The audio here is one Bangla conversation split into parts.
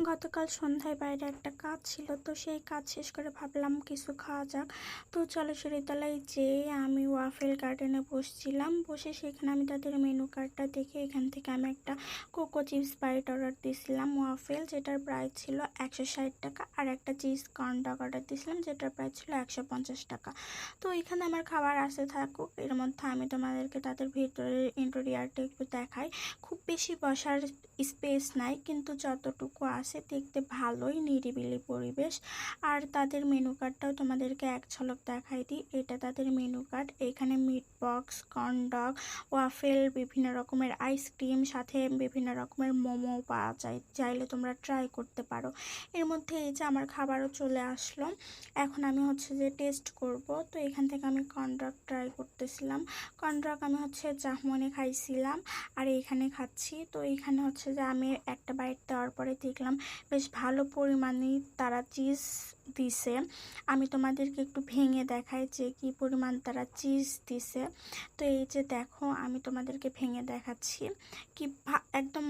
গতকাল সন্ধ্যায় বাইরে একটা কাজ ছিল, তো সেই কাজ শেষ করে ভাবলাম কিছু খাওয়া যাক। তো চলচরিতলায় যেয়ে আমি ওয়াফেল গার্ডেনে বসছিলাম, বসে সেখানে আমি তাদের মেনু কার্ডটা দেখে এখান থেকে আমি একটা কোকো চিপস বাইট অর্ডার দিয়েছিলাম ওয়াফেল, যেটার প্রাইস ছিল 160 টাকা, আর একটা চিজ কর্ন ডগ অর্ডার দিয়েছিলাম যেটার প্রাইস ছিল 150 টাকা। তো এখানে আমার খাবার আসতে থাকুক, এর মধ্যে আমি তোমাদেরকে তাদের ভিতরের ইন্টেরিয়ারটা একটু দেখাই। খুব বেশি বসার স্পেস নাই, কিন্তু যতটুকু আছে দেখতে ভালোই নিরিবিলি পরিবেশ। আর তাদের মেনু কার্ডটাও তোমাদেরকে এক ঝলক দেখাই দিই। এটা তাদের মেনু কার্ড। এখানে meat box, corn dog, waffle, বিভিন্ন রকমের আইসক্রিম, সাথে বিভিন্ন রকমের মোমো পাওয়া যায়, চাইলে তোমরা ট্রাই করতে পারো। এর মধ্যে এই যে আমার খাবারও চলে আসলো, এখন আমি হচ্ছে যে টেস্ট করব। তো এখান থেকে আমি কর্ন ডগ ট্রাই করতেছিলাম। কর্ন ডগ আমি হচ্ছে জাহমনে খাইছিলাম আর এইখানে খাচ্ছি। তো এইখানে হচ্ছে যে আমি একটা বাইট দেওয়ার পরে দেখলাম বেশ ভালো পরিমাণেই তারা চিজ দিছে। আমি তোমাদেরকে একটু ভেঙে দেখাই যে কি পরিমাণ তারা চিজ দিছে। তো এই যে দেখো, আমি তোমাদেরকে ভেঙে দেখাচ্ছি কি একদম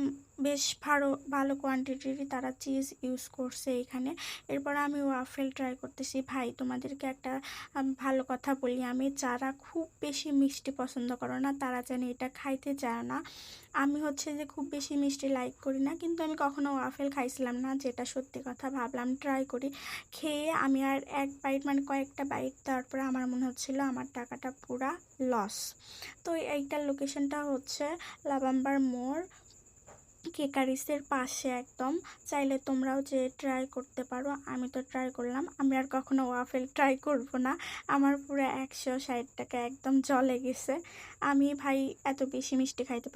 বেশ ভালো ভালো কোয়ান্টিটিরই তারা চিজ ইউজ করছে এখানে। এরপর আমি ওয়াফেল ট্রাই করতেছি। ভাই তোমাদেরকে একটা ভালো কথা বলি, আমি যারা খুব বেশি মিষ্টি পছন্দ করো না তারা যেন এটা খাইতে চায় না। আমি হচ্ছে যে খুব বেশি মিষ্টি লাইক করি না, কিন্তু আমি কখনো ওয়াফেল খাইছিলাম না, যেটা সত্যি কথা। ভাবলাম ট্রাই করি। খেয়ে আমি আর এক বাইট মানে কয়েকটা বাইট দেওয়ার পরে আমার মনে হচ্ছিল আমার টাকাটা পুরা লস। তো এইটার লোকেশনটা হচ্ছে লাভাম্বার মোড়, কেকারিসের পাশে একদম। চাইলে তোমরাও যে ট্রাই করতে পারো। আমি তো ট্রাই করলাম, আমি আর কখনো ওয়াফেল ট্রাই করব না। আমার পুরো 160 টাকা একদম জলে গেছে। আমি ভাই এত বেশি মিষ্টি খাইতে